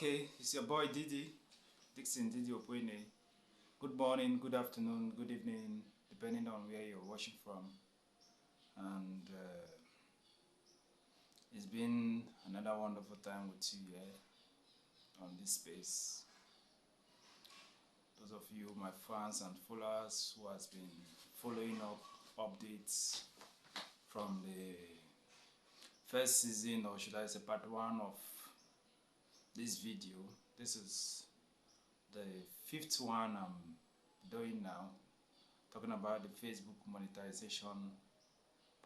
Okay, it's your boy Didi, Dixon Didi Opwene. Good morning, good afternoon, good evening, depending on where you're watching from. And it's been another wonderful time with you here on this space. Those of you, my fans and followers, who has been following up updates from the first season, or should I say part one of this video. This is the fifth one I'm doing now, talking about the Facebook monetization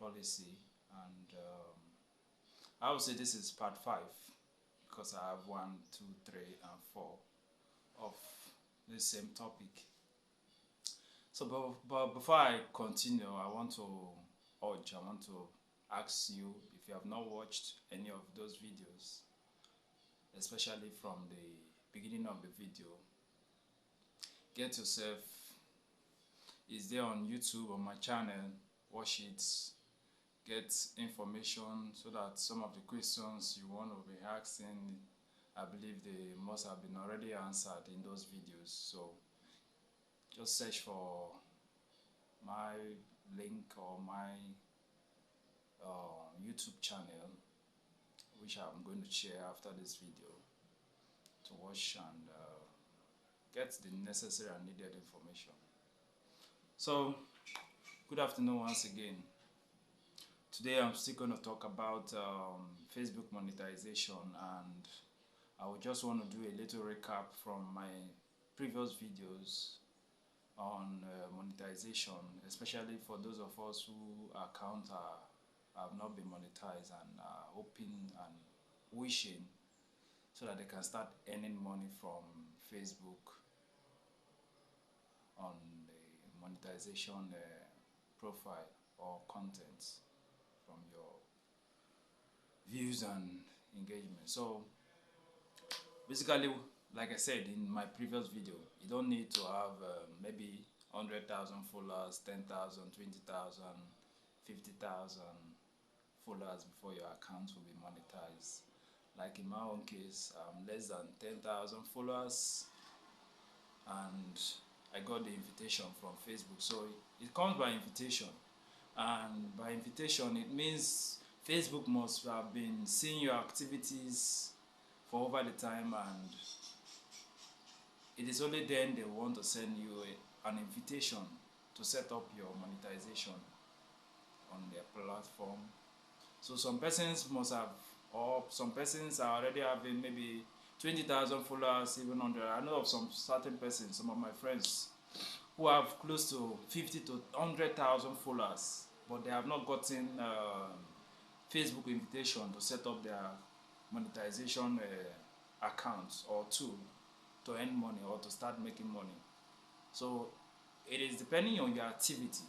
policy, and I would say this is part 5 because I have 1, 2, 3, and 4 of the same topic. So but before I continue, I want to ask you, if you have not watched any of those videos, especially from the beginning of the video, get yourself, is there on YouTube on my channel, watch it, get information so that some of the questions you want to be asking, I believe they must have been already answered in those videos. So just search for my link or my YouTube channel, which I'm going to share after this video, to watch and get the necessary and needed information. So good afternoon once again. Today I'm still going to talk about Facebook monetization, and I would just want to do a little recap from my previous videos on monetization, especially for those of us who account have not been monetized and are hoping and wishing so that they can start earning money from Facebook on the monetization profile or content from your views and engagement. So basically, like I said in my previous video, you don't need to have maybe 100,000 followers, 10,000, 20,000, 50,000 followers before your account will be monetized. Like in my own case, I'm less than 10,000 followers, and I got the invitation from Facebook. So it comes by invitation, and by invitation it means Facebook must have been seeing your activities for over the time, and it is only then they want to send you an invitation to set up your monetization on their platform. So some persons must have, or some persons are already having maybe 20,000 followers, even 100. I know of some certain persons, some of my friends, who have close to 50 to 100,000 followers, but they have not gotten Facebook invitation to set up their monetization accounts or tool to earn money or to start making money. So it is depending on your activity.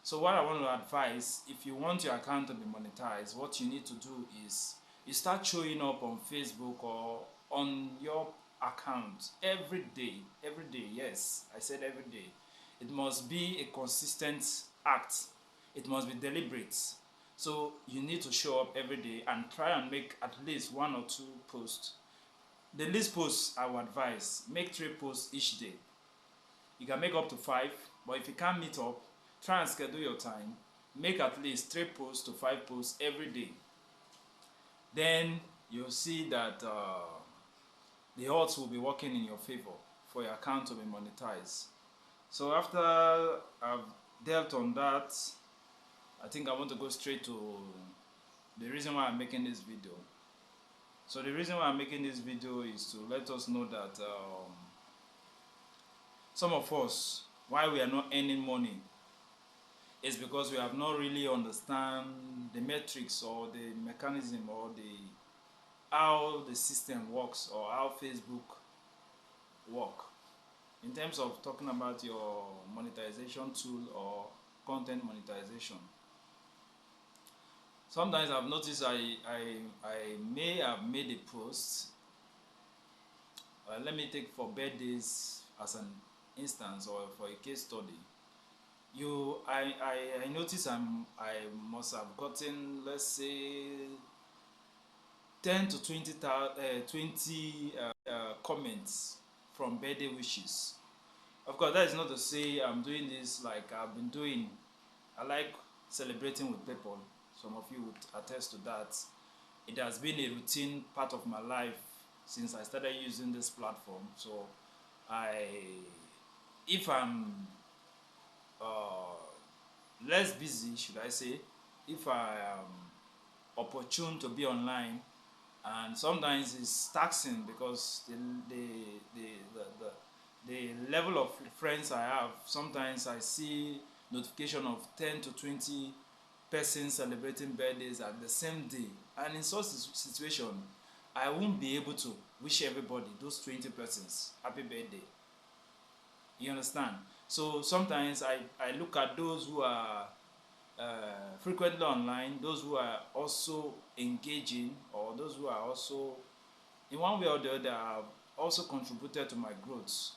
So what I want to advise, if you want your account to be monetized, what you need to do is you start showing up on Facebook or on your account every day. Every day, yes, I said every day. It must be a consistent act. It must be deliberate. So you need to show up every day and try and make at least 1 or 2 posts. The least posts I would advise, make 3 posts each day. You can make up to 5, but if you can't meet up, try and schedule your time. Make at least 3 posts to 5 posts every day. Then you'll see that the odds will be working in your favor for your account to be monetized. So after I've dealt on that, I think I want to go straight to the reason why I'm making this video. So the reason why I'm making this video is to let us know that some of us, why we are not earning money, is because we have not really understand the metrics or the mechanism or how the system works or how Facebook work in terms of talking about your monetization tool or content monetization. Sometimes I've noticed I may have made a post. Let me take for birthdays as an instance or for a case study. I notice I must have gotten, let's say, 10 to 20 comments from birthday wishes. Of course, that is not to say I'm doing this like I've been doing. I like celebrating with people. Some of you would attest to that. It has been a routine part of my life since I started using this platform. So I, if I'm less busy, should I say, if I am opportune to be online, and sometimes it's taxing because the level of friends I have, sometimes I see notification of 10 to 20 persons celebrating birthdays at the same day, and in such situation I won't be able to wish everybody, those 20 persons, happy birthday. You understand? So sometimes I look at those who are frequently online, those who are also engaging, or those who are also in one way or the other have also contributed to my growth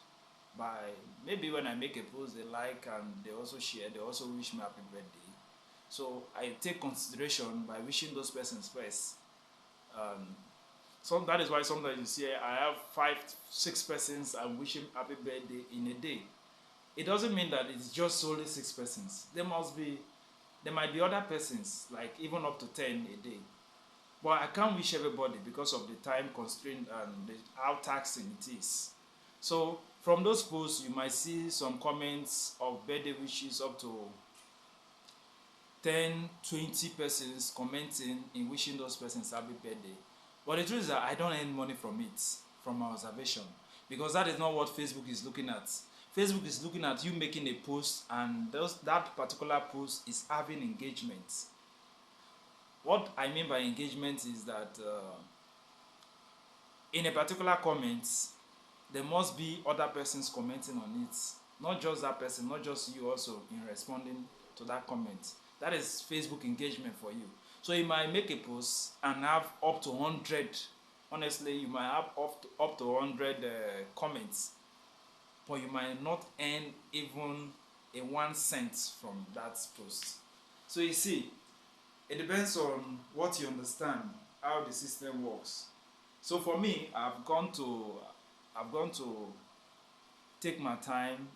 by maybe when I make a post they like and they also share, they also wish me happy birthday. So I take consideration by wishing those persons first. So that is why sometimes you see I have 5, 6 persons I'm wishing happy birthday in a day. It doesn't mean that it's just solely 6 persons. There might be other persons, like even up to 10 a day. But I can't wish everybody because of the time constraint and how taxing it is. So from those posts, you might see some comments of birthday wishes up to 10, 20 persons commenting in wishing those persons happy birthday. But the truth is that I don't earn money from it, from my observation, because that is not what Facebook is looking at. Facebook is looking at you making a post, and that particular post is having engagement. What I mean by engagement is that in a particular comment, there must be other persons commenting on it. Not just that person, not just you also in responding to that comment. That is Facebook engagement for you. So you might make a post and have up to 100. Honestly, you might have up to 100 comments, but you might not earn even a 1 cent from that post. So you see, it depends on what you understand, how the system works. So for me, I've gone to take my time.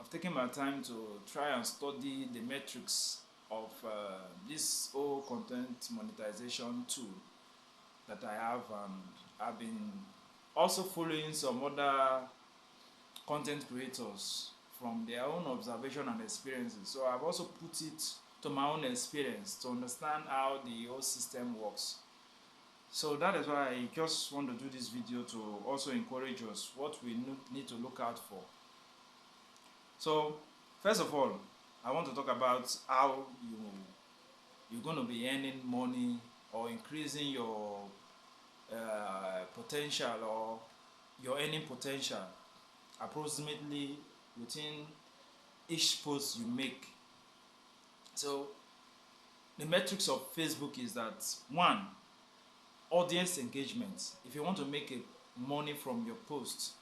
I've taken my time to try and study the metrics of this whole content monetization tool that I have, and I've been also following some other content creators from their own observation and experiences. So I've also put it to my own experience to understand how the whole system works. So that is why I just want to do this video to also encourage us what we need to look out for. So first of all, I want to talk about how you're going to be earning money or increasing your potential or your earning potential approximately within each post you make. So the metrics of Facebook is that, one, audience engagement. If you want to make money from your post,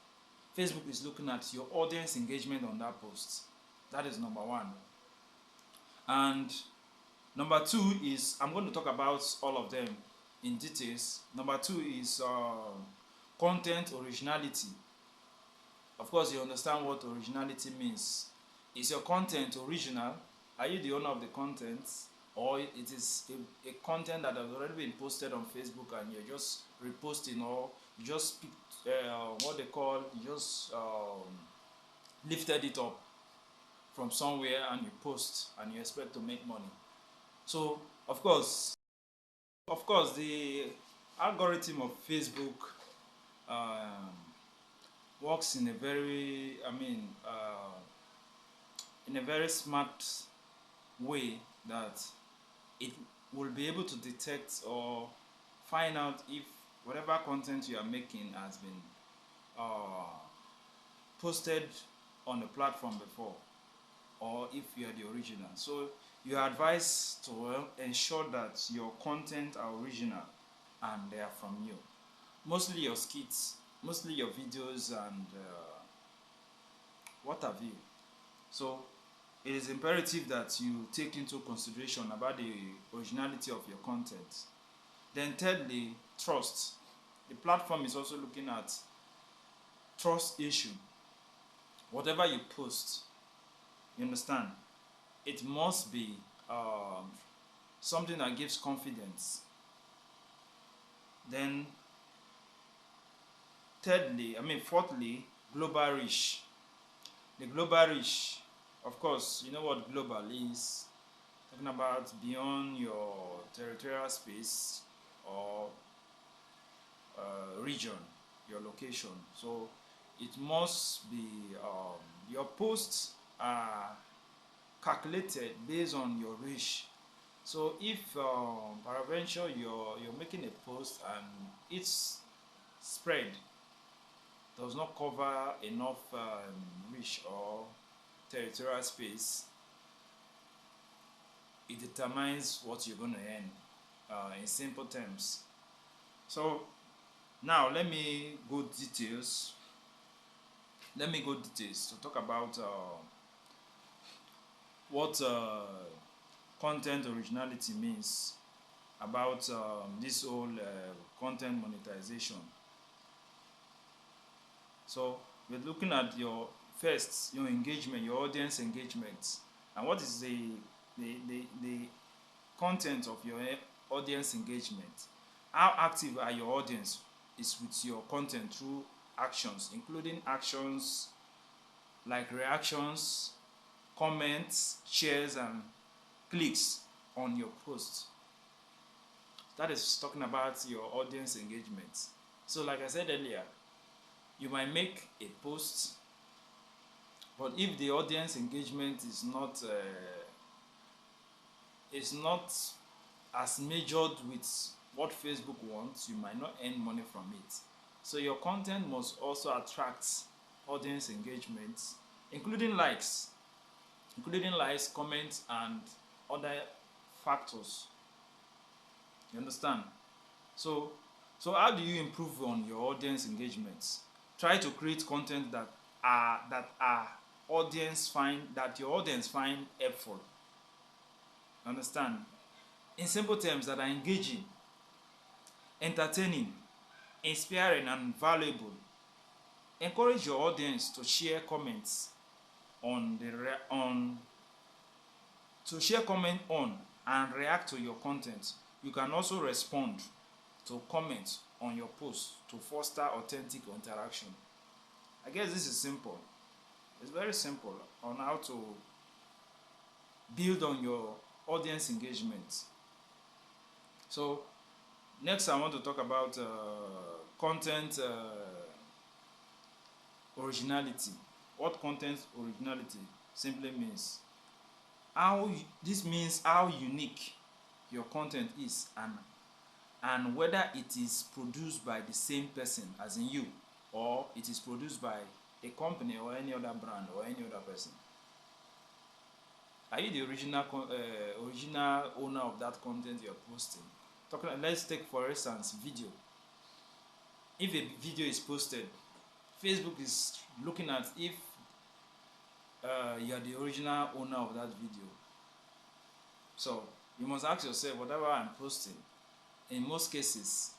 Facebook is looking at your audience engagement on that post. That is number one. And number two is, I'm going to talk about all of them in details. Number two is content originality. Of course, you understand what originality means. Is your content original? Are you the owner of the content? Or it is a content that has already been posted on Facebook and you're just reposting, or you just picked what they call, you just lifted it up from somewhere and you post and you expect to make money. So of course the algorithm of Facebook works in a very, in a very smart way, that it will be able to detect or find out if whatever content you are making has been posted on the platform before, or if you are the original. So you are advised to ensure that your content are original and they are from you. Mostly your skits, mostly your videos, and what have you. So it is imperative that you take into consideration about the originality of your content. Then thirdly, trust. The platform is also looking at trust issue. Whatever you post, you understand, it must be something that gives confidence. Then fourthly, global reach. The global reach, of course, you know what global is. Talking about beyond your territorial space or region, your location. So it must be your posts are calculated based on your reach. So if peradventure you're making a post and its spread does not cover enough reach or territorial space, it determines what you're going to earn in simple terms. So now let me go details. To talk about what content originality means, about this whole content monetization. So we're looking at your engagement, your audience engagement, and what is the content of your audience engagement. How active are your audience is with your content through actions, including actions like reactions, comments, shares, and clicks on your post. That is talking about your audience engagement. So like I said earlier, you might make a post, but if the audience engagement is not as measured with what Facebook wants, you might not earn money from it. So your content must also attract audience engagement, including likes, comments, and other factors. You understand? So how do you improve on your audience engagements? Try to create content that your audience find helpful. Understand? In simple terms, that are engaging, entertaining, inspiring, and valuable. Encourage your audience to share comments on and react to your content. You can also respond to comments on your post to foster authentic interaction. I guess this is simple. It's very simple on how to build on your audience engagement. So next I want to talk about content originality. What content originality simply means. This means how unique your content is, and whether it is produced by the same person as in you, or it is produced by a company or any other brand or any other person. Are you the original owner of that content you're posting? Let's take for instance video. If a video is posted, Facebook is looking at if you are the original owner of that video. So you must ask yourself, whatever I'm posting, in most cases,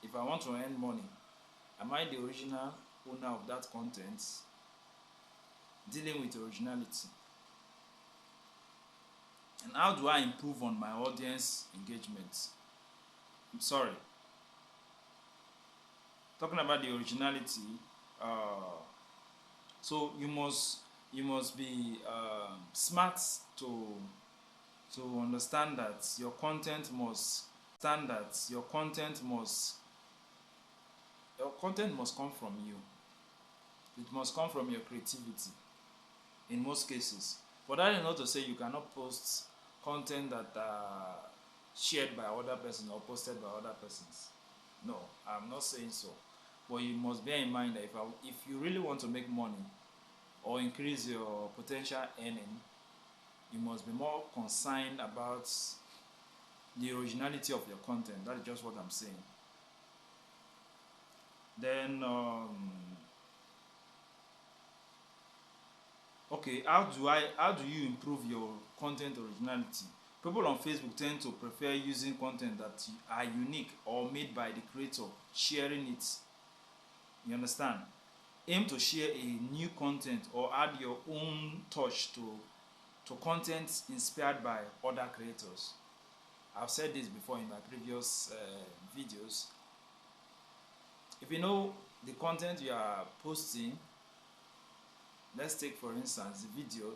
if I want to earn money, am I the original owner of that content? Dealing with originality. And how do I improve on my audience engagement? I'm sorry. Talking about the originality, so you must be smart to understand that your content must come from you. It must come from your creativity in most cases. But that is not to say you cannot post content that are shared by other persons or posted by other persons. No, I'm not saying so. But you must bear in mind that if you really want to make money or increase your potential earning, you must be more concerned about the originality of your content. That is just what I'm saying. Then okay, how do you improve your content originality? People on Facebook tend to prefer using content that are unique or made by the creator, sharing it. You understand? Aim to share a new content or add your own touch to content inspired by other creators. I've said this before in my previous videos. If you know the content you are posting, let's take for instance the video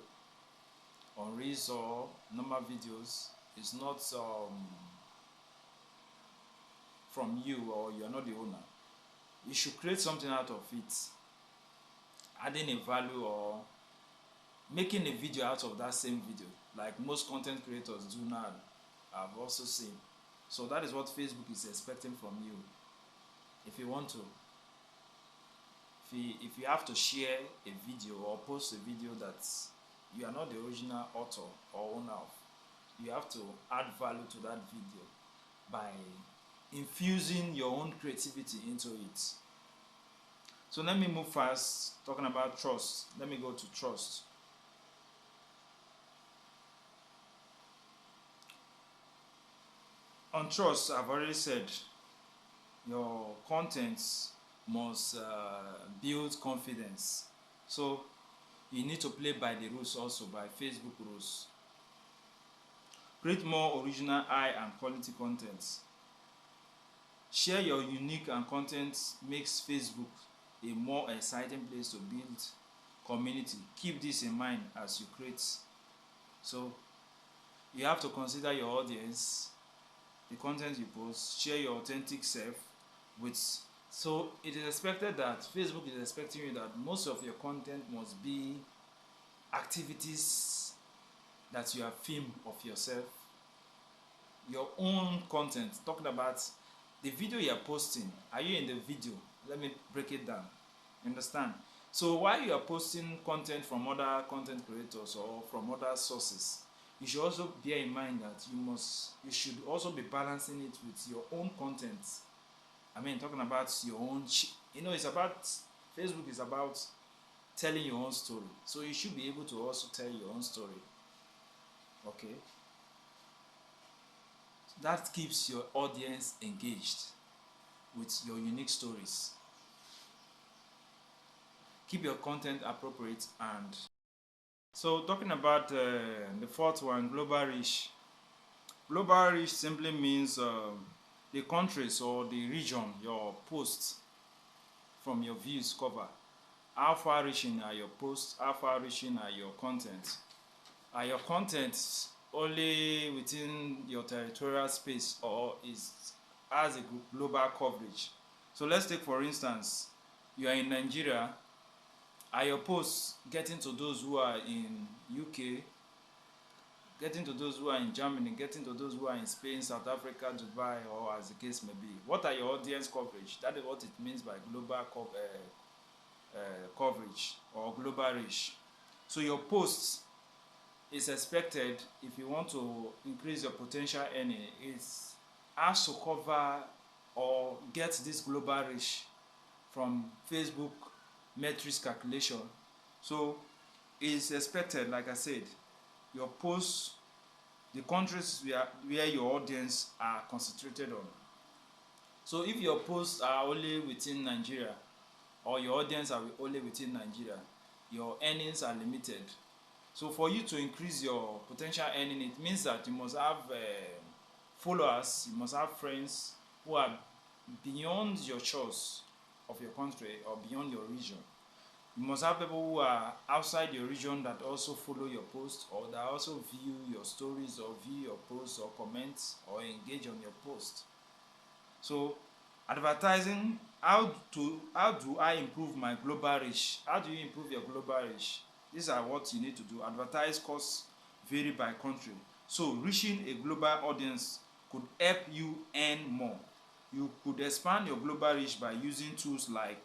on Reels or normal videos is not from you, or you are not the owner, you should create something out of it, adding a value or making a video out of that same video, like most content creators do now. I've also seen. So that is what Facebook is expecting from you. If you want to, if you have to share a video or post a video that you are not the original author or owner of, you have to add value to that video by infusing your own creativity into it. So let me move fast, talking about trust. Let me go to trust. On trust, I've already said your contents must build confidence. So you need to play by the rules, also by Facebook rules. Create more original, high and quality content. Share your unique and content makes Facebook a more exciting place to build community. Keep this in mind as you create. So you have to consider your audience, the content you post, share your authentic self with. So it is expected that Facebook is expecting you that most of your content must be activities that you have filmed of yourself, your own content. Talking about the video you are posting, are you in the video? Let me break it down. Understand? So while you are posting content from other content creators or from other sources, you should also bear in mind that you should also be balancing it with your own content. I mean, talking about your own, it's about, Facebook is about telling your own story. So you should be able to also tell your own story. Okay? That keeps your audience engaged with your unique stories. Keep your content appropriate. And so talking about the fourth one, global reach. Global reach simply means the countries or the region your posts from your views cover. How far reaching are your posts? How far reaching are your content? Are your content only within your territorial space, or has a global coverage? So let's take for instance, you are in Nigeria. Are your posts getting to those who are in UK, getting to those who are in Germany, getting to those who are in Spain, South Africa, Dubai, or as the case may be? What are your audience coverage? That is what it means by global coverage or global reach. So your posts is expected, if you want to increase your potential earning, it has to cover or get this global reach from Facebook metrics calculation. So it's expected, like I said, your posts, the countries where your audience are concentrated on. So if your posts are only within Nigeria, or your audience are only within Nigeria, your earnings are limited. So for you to increase your potential earning, it means that you must have followers, you must have friends who are beyond your choice of your country or beyond your region. You must have people who are outside your region that also follow your post, or that also view your stories or view your posts or comment or engage on your post. So advertising, how do I improve my global reach? How do you improve your global reach? These are what you need to do. Advertise costs vary by country. So reaching a global audience could help you earn more. You could expand your global reach by using tools like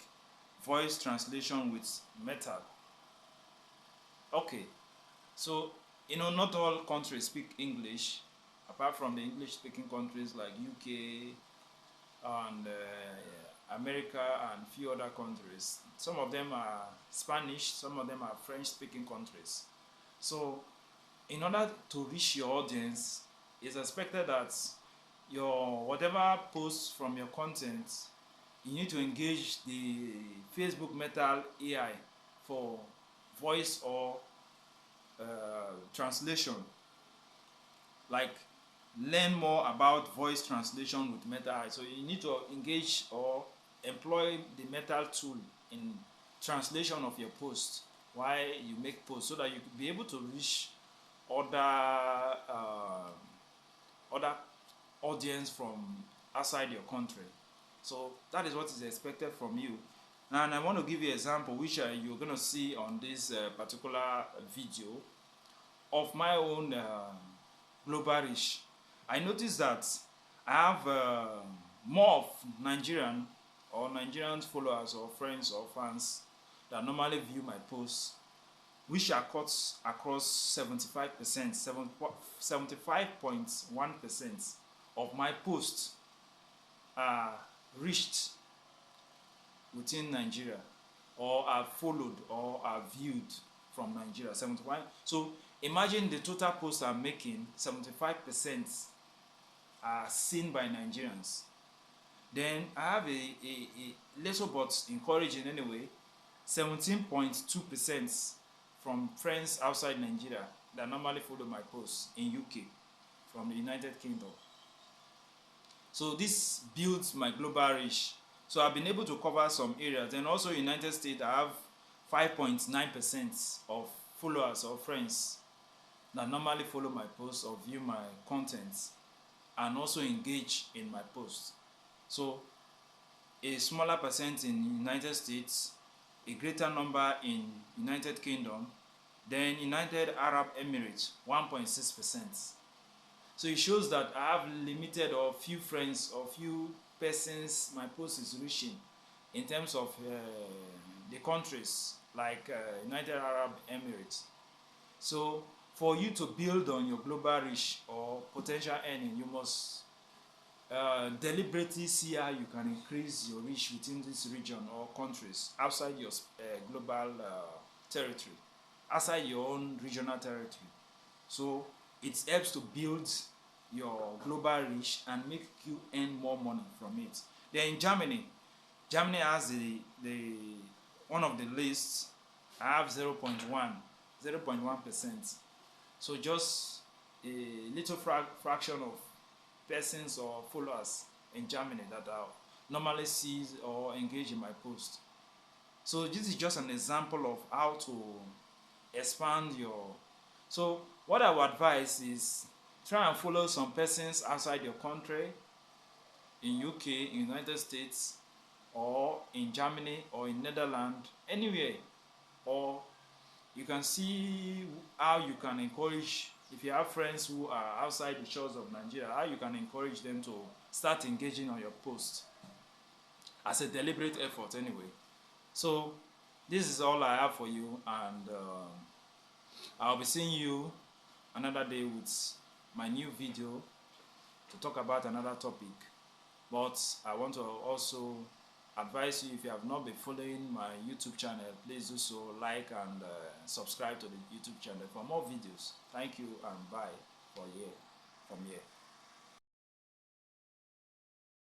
voice translation with Meta. Okay, so not all countries speak English, apart from the English speaking countries like UK and America and few other countries. Some of them are Spanish, some of them are French speaking countries. So in order to reach your audience, it's expected that your whatever posts from your content, you need to engage the Facebook Metal AI for voice or translation. Like, learn more about voice translation with Metal AI. So you need to engage or employ the Metal tool in translation of your post while you make posts, so that you could be able to reach other audience from outside your country. So that is what is expected from you. And I want to give you an example which you're going to see on this particular video of my own global reach. I noticed that I have more of Nigerian followers or friends or fans that normally view my posts, which are cut across 75%, 75.1% of my posts are reached within Nigeria, or are followed or are viewed from Nigeria. 71. So imagine the total posts I'm making, 75% are seen by Nigerians. Then I have a little but encouraging anyway, 17.2% from friends outside Nigeria that normally follow my posts in UK, from the United Kingdom. So this builds my global reach. So I've been able to cover some areas. And also United States, I have 5.9% of followers or friends that normally follow my posts or view my content and also engage in my posts. So a smaller percent in United States, a greater number in United Kingdom, then United Arab Emirates, 1.6%. So it shows that I have limited or few friends or few persons my post is reaching in terms of the countries like United Arab Emirates. So for you to build on your global reach or potential earning, you must deliberately see how you can increase your reach within this region or countries outside your global territory, outside your own regional territory. So it helps to build your global reach and make you earn more money from it. Then in Germany has the one of the lists. I have 0.1%. So just a little fraction of persons or followers in Germany that are normally see or engage in my post. So this is just an example of how to expand your. So what I would advise is try and follow some persons outside your country, in UK, in United States, or in Germany, or in Netherlands, anywhere. Or you can see how you can encourage, if you have friends who are outside the shores of Nigeria, how you can encourage them to start engaging on your post as a deliberate effort anyway. So this is all I have for you, and I'll be seeing you another day with my new video to talk about another topic. But I want to also advise you, if you have not been following my YouTube channel, please do so, like and subscribe to the YouTube channel for more videos. Thank you and bye from here.